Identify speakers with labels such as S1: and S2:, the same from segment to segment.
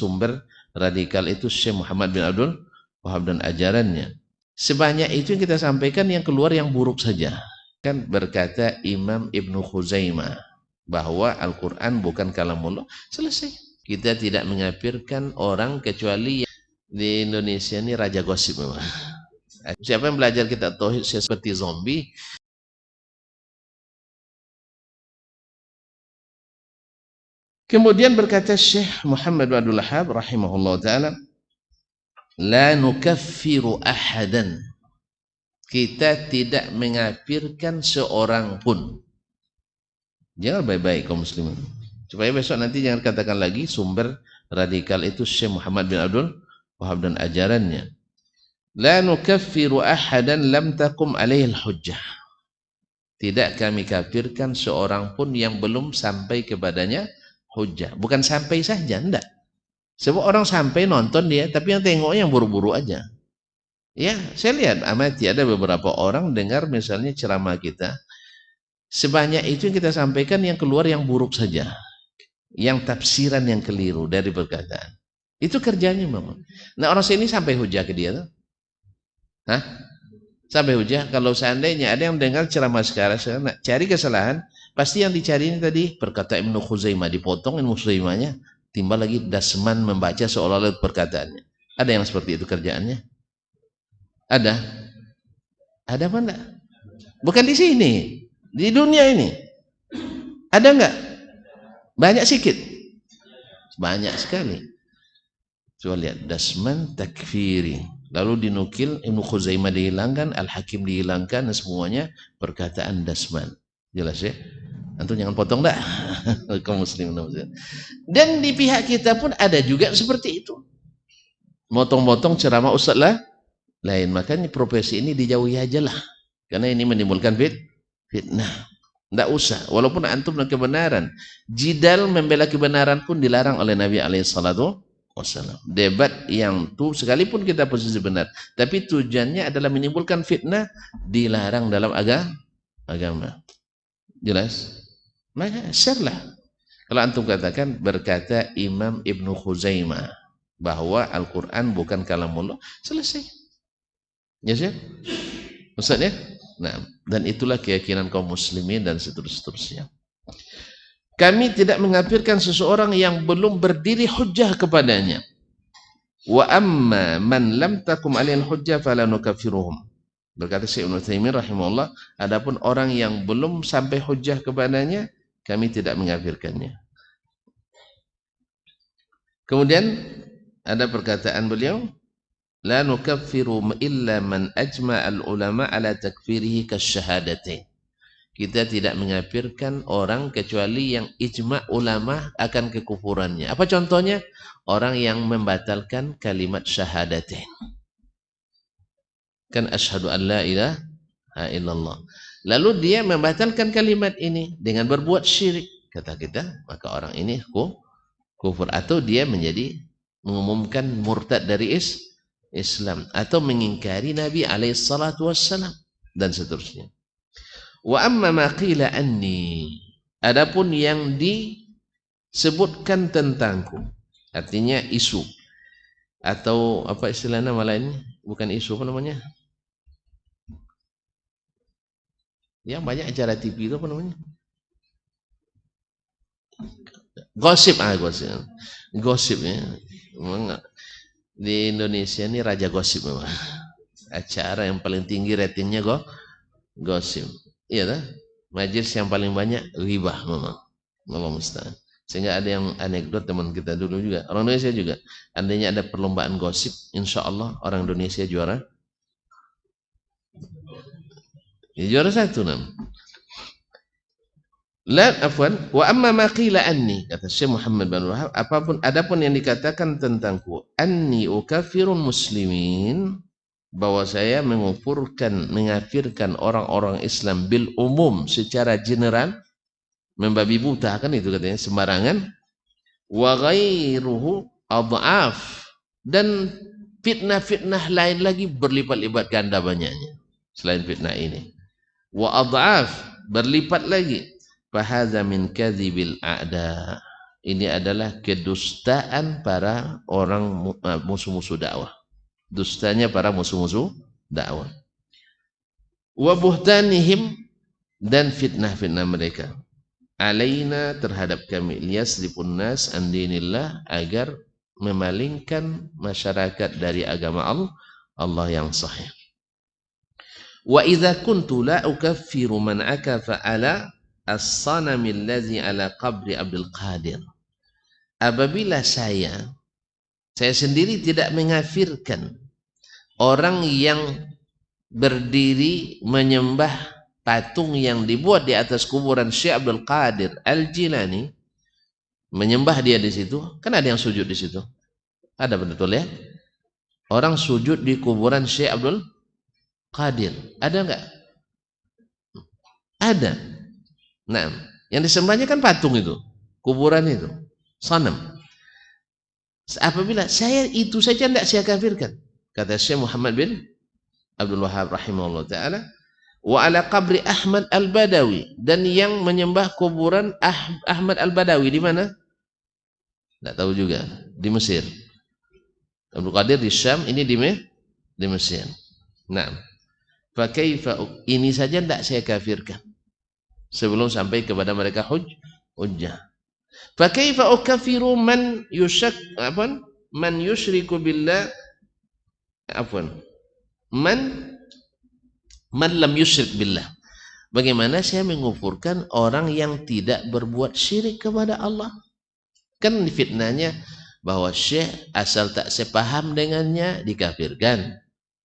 S1: sumber radikal itu Syekh Muhammad bin Abdul Wahab dan ajarannya. Sebanyak itu yang kita sampaikan, yang keluar yang buruk saja. Kan berkata Imam Ibnu Khuzaimah bahwa Al-Quran bukan kalamullah, selesai. Kita tidak mengkafirkan orang kecuali di Indonesia ini raja gosip memang. Siapa yang belajar kitab tauhid seperti zombie. Kemudian berkata Syekh Muhammad bin Abdul Wahab rahimahullah ta'ala, la nukaffiru ahadan, kita tidak mengkafirkan seorang pun. Jangan baik-baik kaum muslimin, supaya besok nanti jangan katakan lagi sumber radikal itu Syekh Muhammad bin Abdul Wahab dan ajarannya. La nukaffiru ahadan lam takum alaihi hujjah, tidak kami kafirkan seorang pun yang belum sampai kepadanya hujjah. Bukan sampai saja, enggak. Sebab orang sampai nonton dia, tapi yang tengok yang buru-buru aja. Ya, saya lihat amati ada beberapa orang dengar misalnya ceramah kita, sebanyak itu yang kita sampaikan yang keluar yang buruk saja, yang tafsiran yang keliru dari perkataan. Itu kerjanya memang. Nah, orang sini sampai hujah ke dia tuh. Hah? Sampai hujah. Kalau seandainya ada yang dengar ceramah sekarang cari kesalahan, pasti yang dicari ini tadi perkataan Ibnu Khuzaimah, dipotong Ibnu Khuzaimahnya, timbal lagi dasman membaca seolah-olah perkataannya. Ada yang seperti itu kerjaannya? Ada? Ada apa enggak? Bukan di sini, di dunia ini. Ada enggak? Banyak sikit? Banyak sekali. Coba lihat, dasman takfiri. Lalu dinukil, Ibnu Khuzaimah dihilangkan, Al-Hakim dihilangkan, dan semuanya perkataan dasman. Jelas ya? Antum jangan potong dah. Kaum muslim. Dan di pihak kita pun ada juga seperti itu. Motong-motong ceramah ustaz lah lain. Makanya profesi ini dijauhi aja lah. Karena ini menimbulkan fitnah. Tidak usah. Walaupun antum dengan kebenaran. Jidal membela kebenaran pun dilarang oleh Nabi SAW. Debat yang tuh sekalipun kita posisi benar, tapi tujuannya adalah menimbulkan fitnah, dilarang dalam agama. Jelas? Maka share lah. Kalau antum katakan berkata Imam Ibnu Khuzaimah bahwa Al-Quran bukan kalamullah, selesai. Ya sih? Maksudnya? Nah, dan itulah keyakinan kaum muslimin dan seterusnya. Kami tidak mengkafirkan seseorang yang belum berdiri hujjah kepadanya. Wa amma man lam takum alaihi hujjah fala nukaffiruhum. Berkata Syekh Ibnu Taimiyah rahimahullah, adapun orang yang belum sampai hujjah kepadanya, kami tidak mengkafirkannya. Kemudian ada perkataan beliau, la nukaffiru illa man ajma' al-ulama ala takfirihi kasyahadatain. Kita tidak mengkafirkan orang kecuali yang ijma' ulama akan kekufurannya. Apa contohnya? Orang yang membatalkan kalimat syahadatain. Kan asyhadu an la ilaha illallah. Lalu dia membatalkan kalimat ini dengan berbuat syirik. Kata kita, maka orang ini kufur. Atau dia menjadi mengumumkan murtad dari Islam. Atau mengingkari Nabi SAW. Dan seterusnya. Wa amma ma qila anni, adapun yang disebutkan tentangku, artinya isu atau apa istilah nama lain, bukan isu, apa namanya? Yang banyak acara TV itu apa namanya? Gosip, gosip. Gosip ya. Memang di Indonesia ini raja gosip memang. Acara yang paling tinggi ratingnya gosip. Iya dah, majelis yang paling banyak ghibah memang. Allah musta'an. Sehingga ada yang anekdot teman kita dulu juga, orang Indonesia juga. Andainya ada perlombaan gosip, insya Allah orang Indonesia juara. Ya, juara satu nam. La afwan, wa amma ma qila anni, kata Syekh Muhammad bin Wahab, adapun yang dikatakan tentangku, anni ukafirun muslimin, bahwa saya mengkafirkan orang-orang Islam bil umum secara general, membabi buta, kan itu katanya, sembarangan. Wa ghairuhu adhaf, dan fitnah-fitnah lain lagi berlipat-lipat ganda banyaknya selain fitnah ini. Wa adhaf, berlipat lagi. Fahadza min kadhibil a'da, ini adalah kedustaan para orang musuh-musuh dakwah. Dustanya para musuh-musuh dakwah. Wa buhtanihim, dan fitnah-fitnah mereka. Alaina, terhadap kami, liyasrifun nas an dinillah, agar memalingkan masyarakat dari agama Allah yang sahih. Wa idza kuntu la ukaffiru man akafa ala as-sanami allazi ala qabri Abdul Qadir. Apabila saya sendiri tidak mengafirkan orang yang berdiri menyembah patung yang dibuat di atas kuburan Syekh Abdul Qadir Al-Jilani, menyembah dia di situ. Kan ada yang sujud di situ. Ada, betul ya? Orang sujud di kuburan Syekh Abdul Qadir. Ada enggak? Ada. Nah, yang disembahnya kan patung itu, kuburan itu, sanam. Apabila saya itu saja tidak saya kafirkan, kata Syekh Muhammad bin Abdul Wahhab rahimahullah ta'ala, wa ala qabri Ahmad Al-Badawi, dan yang menyembah kuburan Ahmad Al-Badawi di mana? Tidak tahu juga, di Mesir. Abdul Qadir di Syam, ini di Mesir. Nah, fakaifa, ini saja tidak saya kafirkan sebelum sampai kepada mereka hujjah. Fakaifa ukaffiru man yusyriku billah, man lam yusyrik billah. Bagaimana saya mengufurkan orang yang tidak berbuat syirik kepada Allah? Kan fitnahnya bahwa Syekh asal tak sepaham dengannya dikafirkan,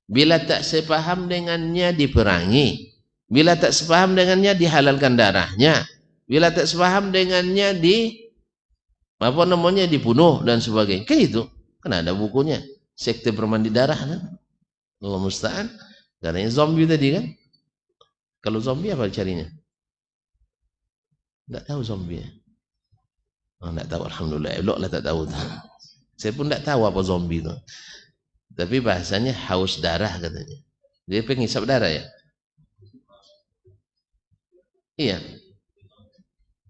S1: bila tak sepaham dengannya diperangi, bila tak sepaham dengannya dihalalkan darahnya, bila tak sepaham dengannya dibunuh dan sebagainya. Kan itu kan ada bukunya, sekte bermandi darah kan? Allah musta'an. Karena zombie tadi kan. Kalau zombie apa carinya? Tidak tahu zombie. Oh, tidak tahu, alhamdulillah. Elok lah tak tahu. Saya pun tidak tahu apa zombie itu. Tapi bahasanya haus darah katanya. Dia penghisap darah ya? Iya.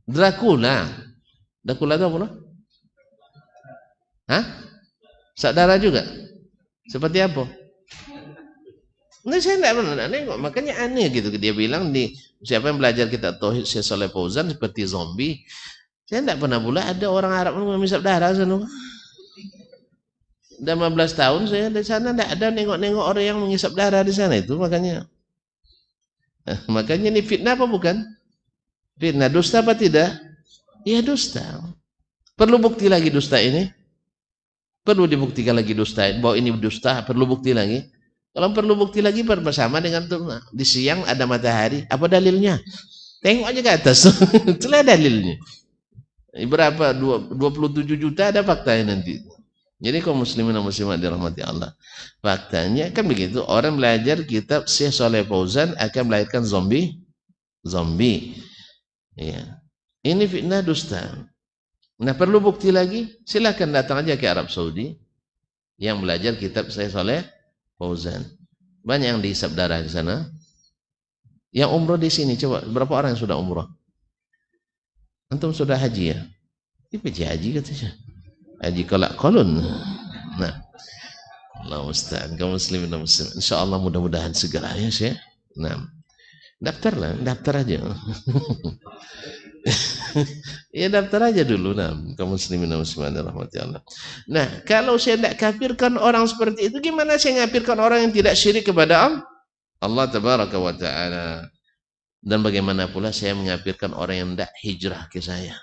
S1: Dracula. Dracula itu apa? Hah? Sak darah juga? Seperti apa? Nah, saya tidak pernah nengok, makanya aneh gitu. Dia bilang siapa yang belajar kitab tauhid Syekh Shalih Fauzan seperti zombie. Saya tidak pernah pula ada orang Arab menghisap darah sana. Udah 15 tahun saya di sana tidak ada nengok-nengok orang yang menghisap darah di sana itu, makanya. Makanya ini fitnah apa bukan? Fitnah, dusta apa tidak? Ya dusta. Perlu bukti lagi dusta ini? Perlu dibuktikan lagi dusta bahwa ini dusta, perlu bukti lagi. Kalau perlu bukti lagi bersama dengan di siang ada matahari, apa dalilnya? Tengok aja ke atas. Itulah dalilnya. Berapa? 27 juta ada faktanya nanti. Jadi kaum muslimin dan muslimat dirahmati Allah. Faktanya kan begitu, orang belajar kitab Syekh Shalih Fauzan akan melahirkan zombie. Ya. Ini fitnah dusta. Nah, perlu bukti lagi? Silakan datang aja ke Arab Saudi yang belajar kitab Syekh Shalih Fauzan. Banyak yang dihisap darah di sana. Yang umroh di sini, coba berapa orang yang sudah umroh? Antum sudah haji ya? Ini pergi haji katanya. Haji kolak kolon. Nah, Allah musta'an, kaum muslimin dan muslimat. InsyaAllah mudah-mudahan segera ya Syekh. Nah, daftar aja. Ya daftar aja dulu, nah, kaum muslimin dan muslimat rahmati Allah. Nah, kalau saya tidak kafirkan orang seperti itu, gimana saya ngafirkan orang yang tidak syirik kepada Allah tabaraka wa ta'ala? Dan bagaimana pula saya mengafirkan orang yang tidak hijrah ke saya?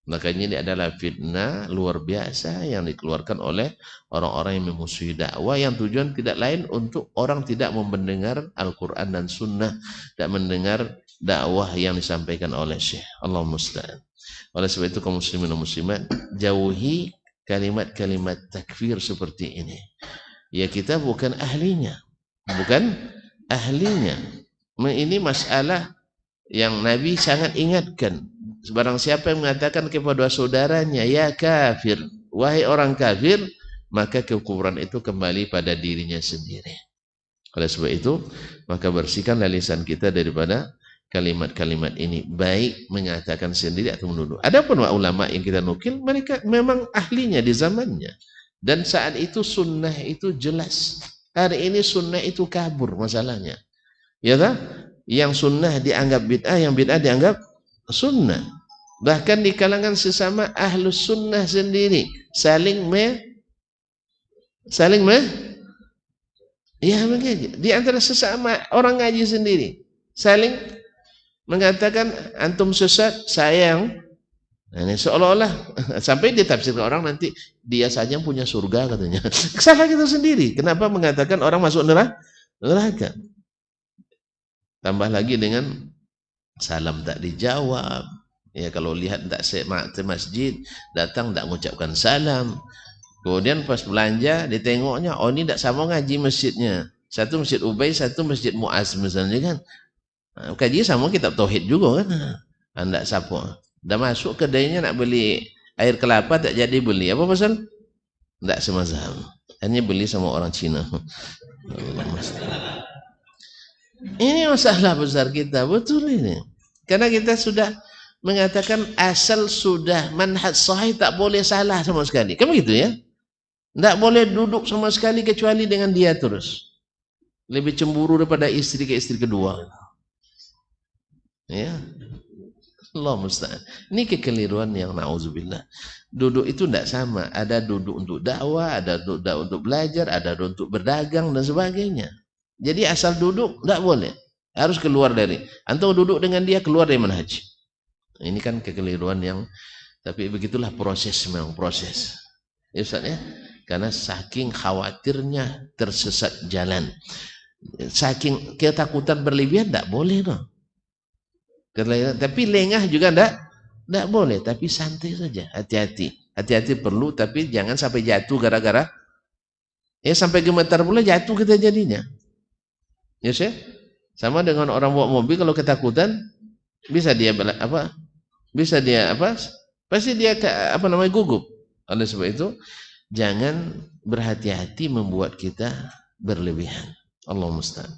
S1: Makanya ini adalah fitnah luar biasa yang dikeluarkan oleh orang-orang yang memusuhi dakwah, yang tujuan tidak lain untuk orang tidak mendengar Al-Quran dan Sunnah, tidak mendengar dakwah yang disampaikan oleh Syekh. Allah musta'an. Oleh sebab itu kaum muslimin dan muslimat, jauhi kalimat-kalimat takfir seperti ini. Ya, kita bukan ahlinya. Ini masalah yang Nabi sangat ingatkan. Barang siapa yang mengatakan kepada saudaranya, ya kafir, wahai orang kafir, maka kekufuran itu kembali pada dirinya sendiri. Oleh sebab itu, maka bersihkanlah lisan kita daripada kalimat-kalimat ini, baik mengatakan sendiri atau menuduh. Adapun ulama yang kita nukil, mereka memang ahlinya di zamannya. Dan saat itu sunnah itu jelas. Hari ini sunnah itu kabur masalahnya. Ya tak? Yang sunnah dianggap bid'ah, yang bid'ah dianggap sunnah. Bahkan di kalangan sesama ahlus sunnah sendiri saling ya begitu. Di antara sesama orang ngaji sendiri saling mengatakan antum sesat, saya yang ini seolah-olah sampai ditafsirkan orang nanti dia saja yang punya surga katanya. Salah kita sendiri. Kenapa mengatakan orang masuk neraka? Tambah lagi dengan salam tak dijawab. Ya kalau lihat tak ke masjid, datang tak mengucapkan salam. Kemudian pas belanja ditengoknya, oh ini tak sama ngaji masjidnya. Satu masjid Ubay, satu masjid Muaz misalnya kan. Kaji sama kitab tauhid juga kan. Anda siapa? Dah masuk kedainya nak beli air kelapa tak jadi beli. Apa pasal? Tak semazhab. Hanya beli sama orang Cina. Ini masalah besar kita, betul ini. Karena kita sudah mengatakan asal sudah manhaj sahih tak boleh salah sama sekali. Kan begitu ya? Tak boleh duduk sama sekali kecuali dengan dia terus. Lebih cemburu daripada istri ke istri kedua. Ya. Allah musta'an. Ini kekeliruan yang na'udzubillah. Duduk itu tidak sama. Ada duduk untuk dakwah, ada duduk untuk belajar, ada duduk untuk berdagang dan sebagainya. Jadi asal duduk tidak boleh. Harus keluar dari. Antum duduk dengan dia keluar dari manhaj. Ini kan kekeliruan yang, tapi begitulah proses memang proses. Ya Ustaz ya. Karena saking khawatirnya tersesat jalan. Saking ketakutan berlebihan tidak boleh dong. Tapi lengah juga tidak boleh, tapi santai saja, hati-hati perlu, tapi jangan sampai jatuh gara-gara sampai gemetar pula jatuh kita jadinya. Ya sih, sama dengan orang bawa mobil kalau ketakutan bisa dia pasti dia gugup. Oleh sebab itu jangan berhati-hati membuat kita berlebihan. Allah musta'an.